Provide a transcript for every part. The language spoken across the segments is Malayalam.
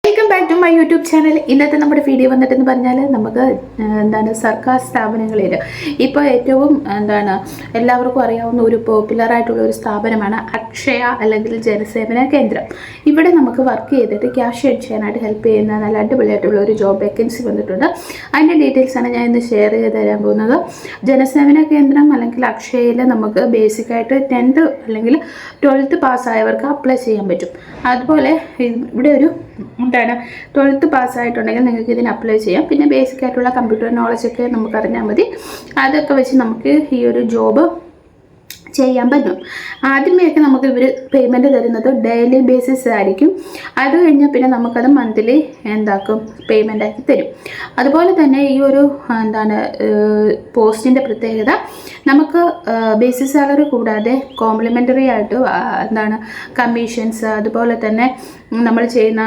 Welcome back to my YouTube channel. ഇന്നത്തെ നമ്മുടെ വീഡിയോ വന്നിട്ടെന്ന് പറഞ്ഞാൽ നമുക്ക് സർക്കാർ സ്ഥാപനങ്ങളിൽ ഇപ്പോൾ ഏറ്റവും എല്ലാവർക്കും അറിയാവുന്ന ഒരു പോപ്പുലറായിട്ടുള്ള ഒരു സ്ഥാപനമാണ് അക്ഷയ അല്ലെങ്കിൽ ജനസേവന കേന്ദ്രം. ഇവിടെ നമുക്ക് വർക്ക് ചെയ്തിട്ട് ക്യാഷ് എഡ് ചെയ്യാനായിട്ട് ഹെൽപ്പ് ചെയ്യുന്ന നല്ല അടിപൊളിയായിട്ടുള്ള ഒരു ജോബ് വേക്കൻസി വന്നിട്ടുണ്ട്. അതിൻ്റെ ഡീറ്റെയിൽസാണ് ഞാൻ ഇന്ന് ഷെയർ ചെയ്ത് തരാൻ പോകുന്നത്. ജനസേവന കേന്ദ്രം അല്ലെങ്കിൽ അക്ഷയയിൽ നമുക്ക് ബേസിക്കായിട്ട് 10th അല്ലെങ്കിൽ 12th പാസ്സായവർക്ക് അപ്ലൈ ചെയ്യാൻ പറ്റും. അതുപോലെ ഇവിടെ ഒരു 12th പാസ്സായിട്ടുണ്ടെങ്കിൽ നിങ്ങൾക്ക് ഇതിന് അപ്ലൈ ചെയ്യാം. പിന്നെ ബേസിക് ആയിട്ടുള്ള കമ്പ്യൂട്ടർ നോളജൊക്കെ നമുക്ക് അറിഞ്ഞാൽ മതി. അതൊക്കെ വെച്ച് നമുക്ക് ഈ ഒരു ജോബ് ചെയ്യാൻ പറ്റും. ആദ്യമേയൊക്കെ നമുക്ക് ഇവർ പേയ്മെൻറ്റ് തരുന്നത് ഡെയിലി ബേസിസ് ആയിരിക്കും. അത് കഴിഞ്ഞാൽ പിന്നെ നമുക്കത് മന്ത്ലി പേയ്മെൻ്റ് ആക്കി തരും. അതുപോലെ തന്നെ ഈ ഒരു പോസ്റ്റിൻ്റെ പ്രത്യേകത, നമുക്ക് ബേസിക് സാലറി കൂടാതെ കോംപ്ലിമെൻ്ററി ആയിട്ട് കമ്മീഷൻസ്, അതുപോലെ തന്നെ നമ്മൾ ചെയ്യുന്ന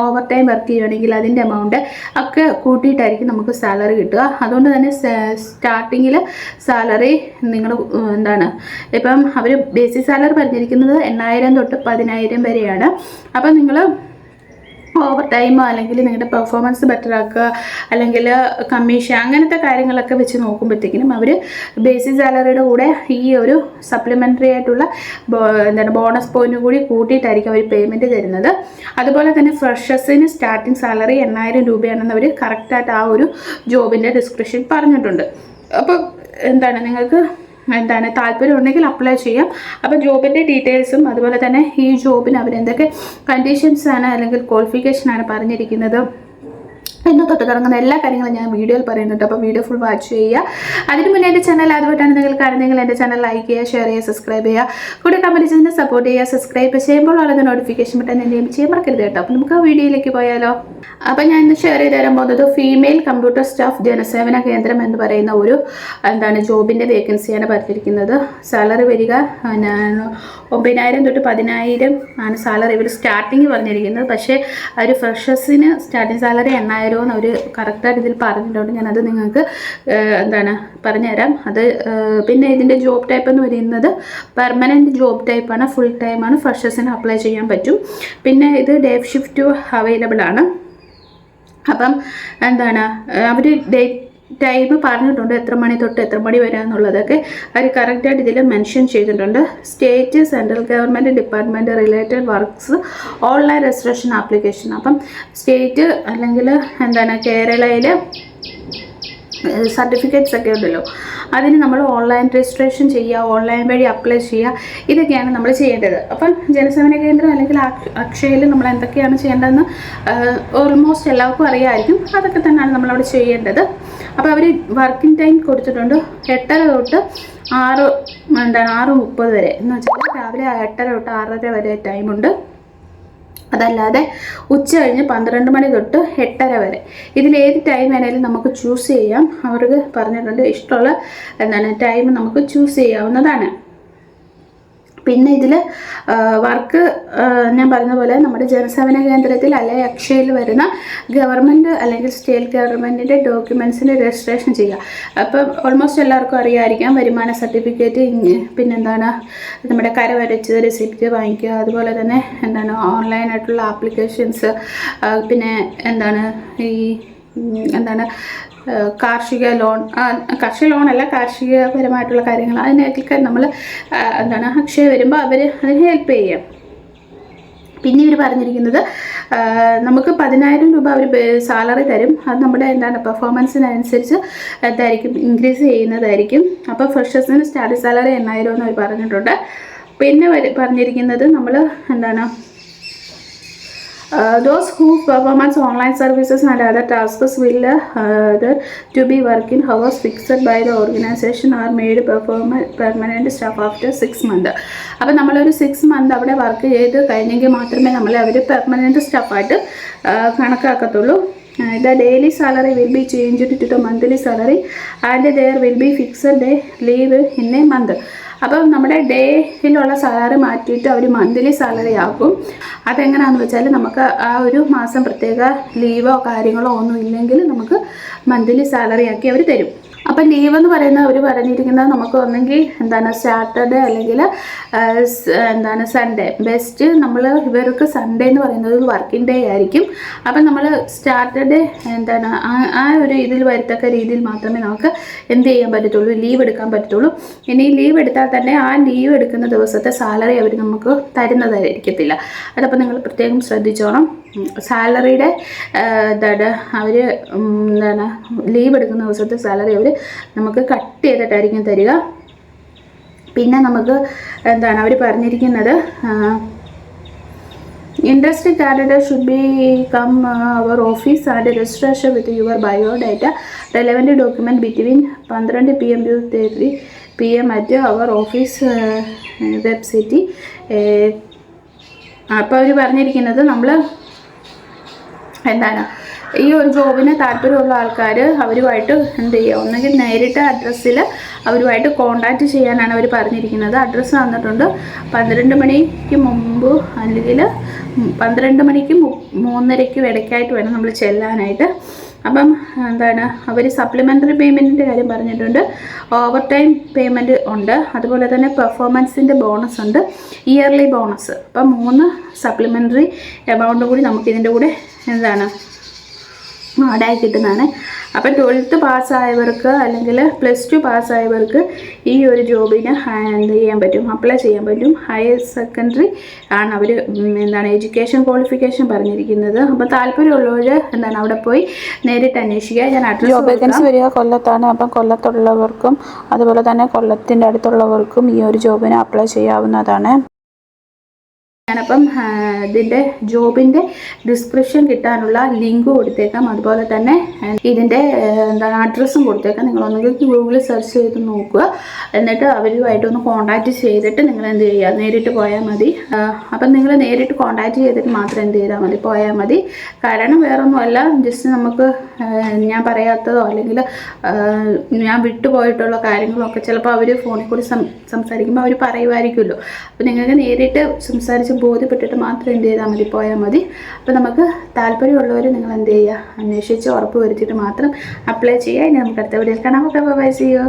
ഓവർ ടൈം വർക്ക് ചെയ്യുകയാണെങ്കിൽ അതിൻ്റെ എമൗണ്ട് ഒക്കെ കൂട്ടിയിട്ടായിരിക്കും നമുക്ക് സാലറി കിട്ടുക. അതുകൊണ്ട് തന്നെ സ്റ്റാർട്ടിങ്ങിൽ സാലറി നിങ്ങൾ ഇപ്പം അവർ ബേസിക് സാലറി പറഞ്ഞിരിക്കുന്നത് 8,000 തൊട്ട് 10,000 വരെയാണ്. അപ്പം നിങ്ങൾ ഓവർ ടൈമോ അല്ലെങ്കിൽ നിങ്ങളുടെ പെർഫോമൻസ് ബെറ്റർ ആക്കുക അല്ലെങ്കിൽ കമ്മീഷൻ അങ്ങനത്തെ കാര്യങ്ങളൊക്കെ വെച്ച് നോക്കുമ്പോഴത്തേക്കിനും അവർ ബേസിക് സാലറിയുടെ കൂടെ ഈ ഒരു സപ്ലിമെൻ്ററി ആയിട്ടുള്ള ബോണസ് പോയിന്റ് കൂടി കൂട്ടിയിട്ടായിരിക്കും അവർ പേയ്മെൻറ്റ് തരുന്നത്. അതുപോലെ തന്നെ ഫ്രഷേഴ്സിന് സ്റ്റാർട്ടിങ് സാലറി 8,000 രൂപയാണെന്ന് അവർ കറക്റ്റായിട്ട് ആ ഒരു ജോബിൻ്റെ ഡിസ്ക്രിപ്ഷൻ പറഞ്ഞിട്ടുണ്ട്. അപ്പോൾ നിങ്ങൾക്ക് താല്പര്യം ഉണ്ടെങ്കിൽ അപ്ലൈ ചെയ്യാം. അപ്പോൾ ജോബിൻ്റെ ഡീറ്റെയിൽസും അതുപോലെ തന്നെ ഈ ജോബിന് അവരെന്തൊക്കെ കണ്ടീഷൻസാണ് അല്ലെങ്കിൽ ക്വാളിഫിക്കേഷനാണ് പറഞ്ഞിരിക്കുന്നത് എന്ന് തൊട്ട് തുടങ്ങുന്ന എല്ലാ കാര്യങ്ങളും ഞാൻ വീഡിയോയിൽ പറയുന്നുണ്ട്. അപ്പോൾ വീഡിയോ ഫുൾ വാച്ച് ചെയ്യുക. അതിന് മുന്നേ എൻ്റെ ചാനൽ ആദ്യമായിട്ടാണ് നിങ്ങൾ കാണുന്നതെങ്കിൽ എൻ്റെ ചാനൽ ലൈക്ക് ചെയ്യുക, ഷെയർ ചെയ്യുക, സബ്സ്ക്രൈബ് ചെയ്യുക. കൂടെ കമൻറ്റ് ചെയ്ത് സപ്പോർട്ട് ചെയ്യുക. സബ്സ്ക്രൈബ് ചെയ്യുമ്പോൾ ഉള്ളത് നോട്ടിഫിക്കേഷൻ ബട്ടൺ എനേബിൾ ചെയ്യാൻ മറക്കരുത് കേട്ടോ. അപ്പോൾ നമുക്ക് ആ വീഡിയോയിലേക്ക് പോയാലോ. അപ്പോൾ ഞാൻ ഇന്ന് ഷെയർ ചെയ്ത് തരാൻ പോകുന്നത് ഫീമെയിൽ കമ്പ്യൂട്ടർ സ്റ്റാഫ് ജനസേവന കേന്ദ്രം എന്ന് പറയുന്ന ഒരു ജോബിൻ്റെ വേക്കൻസിയാണ് പറഞ്ഞിരിക്കുന്നത്. സാലറി വരിക 9,000 തൊട്ട് 10,000 ആണ് സാലറി ഇവർ സ്റ്റാർട്ടിങ് പറഞ്ഞിരിക്കുന്നത്. പക്ഷേ ഒരു ഫ്രഷേഴ്സിന് സ്റ്റാർട്ടിങ് സാലറി 8,000 എന്ന് അവർ കറക്റ്റായിട്ട് ഇതിൽ പറഞ്ഞിട്ടുണ്ട്. ഞാനത് നിങ്ങൾക്ക് പറഞ്ഞുതരാം. അത് പിന്നെ ഇതിൻ്റെ ജോബ് ടൈപ്പ് എന്ന് പറയുന്നത് പെർമനൻറ്റ് ജോബ് ടൈപ്പാണ്, ഫുൾ ടൈമാണ്, ഫ്രഷേഴ്സിന് അപ്ലൈ ചെയ്യാൻ പറ്റും. പിന്നെ ഇത് ഡേ ഷിഫ്റ്റ് അവൈലബിൾ ആണ്. അപ്പം അവർ ഡേറ്റ് ടൈം പറഞ്ഞിട്ടുണ്ട്, എത്ര മണി തൊട്ട് എത്ര മണി വരെ എന്നുള്ളതൊക്കെ അവർ കറക്റ്റായിട്ട് ഇതിൽ മെൻഷൻ ചെയ്തിട്ടുണ്ട്. State, central government department related works, online registration application. അപ്പം സ്റ്റേറ്റ് അല്ലെങ്കിൽ കേരളയിൽ സർട്ടിഫിക്കറ്റ്സ് ഒക്കെ ഉണ്ടല്ലോ, അതിന് നമ്മൾ ഓൺലൈൻ രജിസ്ട്രേഷൻ ചെയ്യുക, ഓൺലൈൻ വഴി അപ്ലൈ ചെയ്യുക, ഇതൊക്കെയാണ് നമ്മൾ ചെയ്യേണ്ടത്. അപ്പം ജനസേവന കേന്ദ്രം അല്ലെങ്കിൽ അക്ഷയയിൽ നമ്മൾ എന്തൊക്കെയാണ് ചെയ്യേണ്ടതെന്ന് ഓൾമോസ്റ്റ് എല്ലാവർക്കും അറിയാമായിരിക്കും. അതൊക്കെ തന്നെയാണ് നമ്മളവിടെ ചെയ്യേണ്ടത്. അപ്പോൾ അവർ വർക്കിംഗ് ടൈം കൊടുത്തിട്ടുണ്ട് 8:30 തൊട്ട് 6:30 വരെ. എന്ന് വെച്ചാൽ രാവിലെ 8:30 തൊട്ട് 6:30 വരെ ടൈമുണ്ട്. അതല്ലാതെ ഉച്ച കഴിഞ്ഞ് 12 മണി തൊട്ട് 8:30 വരെ. ഇതിലേത് ടൈം വേണമെങ്കിലും നമുക്ക് ചൂസ് ചെയ്യാം. അവർക്ക് പറഞ്ഞിട്ടുണ്ട് ഇഷ്ടമുള്ള ടൈം നമുക്ക് ചൂസ് ചെയ്യാവുന്നതാണ്. പിന്നെ ഇതിൽ വർക്ക് ഞാൻ പറഞ്ഞ പോലെ നമ്മുടെ ജനസേവന കേന്ദ്രത്തിൽ അല്ലെങ്കിൽ അക്ഷയയിൽ വരുന്ന ഗവൺമെൻറ് അല്ലെങ്കിൽ സ്റ്റേറ്റ് ഗവൺമെൻറ്റിൻ്റെ ഡോക്യുമെൻറ്റ്സിന് രജിസ്ട്രേഷൻ ചെയ്യുക. അപ്പം ഓൾമോസ്റ്റ് എല്ലാവർക്കും അറിയാമായിരിക്കാം, വരുമാന സർട്ടിഫിക്കറ്റ്, നമ്മുടെ കരവരച്ച് റെസിപ്റ്റ് വാങ്ങിക്കുക. അതുപോലെ തന്നെ ഓൺലൈനായിട്ടുള്ള ആപ്ലിക്കേഷൻസ്, പിന്നെ ഈ കാർഷിക ലോണല്ല, കാർഷികപരമായിട്ടുള്ള കാര്യങ്ങൾ, അതിനൊക്കെ നമ്മൾ അക്ഷയ വരുമ്പോൾ അവർ അതിന് ഹെൽപ്പ് ചെയ്യും. പിന്നെ ഇവർ പറഞ്ഞിരിക്കുന്നത് നമുക്ക് 10,000 രൂപ അവർ സാലറി തരും. അത് നമ്മുടെ പെർഫോമൻസിനനുസരിച്ച് ഇൻക്രീസ് ചെയ്യുന്നതായിരിക്കും. അപ്പോൾ ഫ്രഷേഴ്സിന് സ്റ്റാർട്ടിംഗ് സാലറി 8,000 എന്ന് അവർ പറഞ്ഞിട്ടുണ്ട്. പിന്നെ പറഞ്ഞിരിക്കുന്നത് നമ്മൾ those who performance online services and other tasks will to be working hours fixed by the organization are made permanent staff after 6 months. അപ്പോൾ നമ്മളൊരു 6 month അവിടെ വർക്ക് ചെയ്ത് കഴിഞ്ഞെങ്കിൽ മാത്രമേ നമ്മളെ അവർ permanent സ്റ്റാഫായിട്ട് കണക്കാക്കത്തുള്ളൂ. The daily salary will be changed to the monthly salary and there will be fixed day leave in a month. അപ്പം നമ്മുടെ ഡേയിലുള്ള സാലറി മാറ്റിയിട്ട് അവർ മന്ത്ലി സാലറി ആക്കും. അതെങ്ങനെയാണെന്ന് വെച്ചാൽ നമുക്ക് ആ ഒരു മാസം പ്രത്യേക ലീവോ കാര്യങ്ങളോ ഒന്നും ഇല്ലെങ്കിൽ നമുക്ക് മന്ത്ലി സാലറി ആക്കി അവർ തരും. അപ്പം ലീവ് എന്ന് പറയുന്നത് അവർ പറഞ്ഞിരിക്കുന്നത് നമുക്ക് ഒന്നെങ്കിൽ എന്താണ് സാറ്റർഡേ അല്ലെങ്കിൽ എന്താണ് സൺഡേ. ബെസ്റ്റ് നമ്മൾ ഇവർക്ക് സൺഡേ എന്ന് പറയുന്നത് ഒരു വർക്കിംഗ് ഡേ ആയിരിക്കും. അപ്പം നമ്മൾ സാറ്റർഡേ എന്താണ് ആ ഒരു ഇതിൽ വരത്തക്ക രീതിയിൽ മാത്രമേ നമുക്ക് എന്ത് ചെയ്യാൻ പറ്റത്തുള്ളൂ, ലീവ് എടുക്കാൻ പറ്റത്തുള്ളൂ. ഇനി ലീവ് എടുത്താൽ തന്നെ ആ ലീവ് എടുക്കുന്ന ദിവസത്തെ സാലറി അവർ നമുക്ക് തരുന്നതായിരിക്കത്തില്ല. അതപ്പോൾ നിങ്ങൾ പ്രത്യേകം ശ്രദ്ധിച്ചോണം. സാലറിയുടെ എന്താണ് അവർ എന്താണ് ലീവ് എടുക്കുന്ന ദിവസത്തെ സാലറി അവർ നമുക്ക് കട്ട് ചെയ്തിട്ടായിരിക്കും തരിക. പിന്നെ നമുക്ക് എന്താണ് അവർ പറഞ്ഞിരിക്കുന്നത്, interested candidate should be come our office and registration with your biodata relevant document between 12 PM to 3 PM at our office website. അപ്പോൾ അവർ പറഞ്ഞിരിക്കുന്നത് നമ്മൾ എന്താണ് ഈ ഒരു ജോബിന് താല്പര്യമുള്ള ആൾക്കാർ അവരുമായിട്ട് എന്ത് ചെയ്യുക, ഒന്നെങ്കിൽ നേരിട്ട് അഡ്രസ്സിൽ അവരുമായിട്ട് കോണ്ടാക്റ്റ് ചെയ്യാനാണ് അവർ പറഞ്ഞിരിക്കുന്നത്. അഡ്രസ്സ് തന്നിട്ടുണ്ട്. 12 മണിക്ക് മുമ്പ് അല്ലെങ്കിൽ 12 മണിക്ക് 3:30 ഇടയ്ക്കായിട്ട് വേണം നമ്മൾ ചെല്ലാനായിട്ട്. അപ്പം എന്താണ് അവർ സപ്ലിമെൻ്ററി പേയ്മെൻറ്റിൻ്റെ കാര്യം പറഞ്ഞിട്ടുണ്ട്. ഓവർ ടൈം പേയ്മെൻറ്റ് ഉണ്ട്. അതുപോലെ തന്നെ പെർഫോമൻസിൻ്റെ ബോണസ് ഉണ്ട്, ഇയർലി ബോണസ്. അപ്പം 3 സപ്ലിമെൻ്ററി എമൗണ്ട് കൂടി നമുക്കിതിൻ്റെ കൂടെ എന്താണ് ആഡായി കിട്ടുന്നതാണ്. അപ്പം 12th പാസ്സായവർക്ക് അല്ലെങ്കിൽ +2 പാസ്സായവർക്ക് ഈ ഒരു ജോബിന് എന്ത് ചെയ്യാൻ പറ്റും, അപ്ലൈ ചെയ്യാൻ പറ്റും. ഹയർ സെക്കൻഡറി ആണ് അവർ എന്താണ് എഡ്യൂക്കേഷൻ ക്വാളിഫിക്കേഷൻ പറഞ്ഞിരിക്കുന്നത്. അപ്പോൾ താല്പര്യമുള്ളവർ എന്താണ് അവിടെ പോയി നേരിട്ട് അന്വേഷിക്കുക. ഞാൻ അഡ്രസ് വേക്കൻസി വരിക കൊല്ലത്താണ്. അപ്പം കൊല്ലത്തുള്ളവർക്കും അതുപോലെ തന്നെ കൊല്ലത്തിൻ്റെ അടുത്തുള്ളവർക്കും ഈ ഒരു ജോബിന് അപ്ലൈ ചെയ്യാവുന്നതാണ്. ഞാനപ്പം ഇതിൻ്റെ ജോബിൻ്റെ ഡിസ്ക്രിപ്ഷൻ കിട്ടാനുള്ള ലിങ്ക് കൊടുത്തേക്കാം. അതുപോലെ തന്നെ ഇതിൻ്റെ എന്താണ് അഡ്രസ്സും കൊടുത്തേക്കാം. നിങ്ങളൊന്നെങ്കിൽ ഗൂഗിളിൽ സെർച്ച് ചെയ്ത് നോക്കുക. എന്നിട്ട് അവരുമായിട്ടൊന്ന് കോൺടാക്റ്റ് ചെയ്തിട്ട് നിങ്ങൾ എന്ത് ചെയ്യുക, നേരിട്ട് പോയാൽ മതി. അപ്പം നിങ്ങൾ നേരിട്ട് കോൺടാക്റ്റ് ചെയ്തിട്ട് മാത്രം എന്ത് ചെയ്താൽ മതി, പോയാൽ മതി. കാരണം വേറൊന്നുമല്ല, ജസ്റ്റ് നമുക്ക് ഞാൻ പറയാത്തതോ അല്ലെങ്കിൽ ഞാൻ വിട്ടുപോയിട്ടുള്ള കാര്യങ്ങളൊക്കെ ചിലപ്പോൾ അവർ ഫോണിൽ കൂടി സംസാരിക്കുമ്പോൾ അവർ പറയുമായിരിക്കുമല്ലോ. അപ്പോൾ നിങ്ങൾക്ക് നേരിട്ട് സംസാരിച്ച് ബോധ്യപ്പെട്ടിട്ട് മാത്രം എന്ത് ചെയ്താൽ മതി, പോയാൽ മതി. അപ്പോൾ നമുക്ക് താല്പര്യമുള്ളവർ നിങ്ങൾ എന്ത് ചെയ്യുക, അന്വേഷിച്ച് ഉറപ്പ് വരുത്തിയിട്ട് മാത്രം അപ്ലൈ ചെയ്യുക. ഇനി നമുക്ക് അടുത്ത വീഡിയോയിൽ കാണാം. Okay, bye, see U.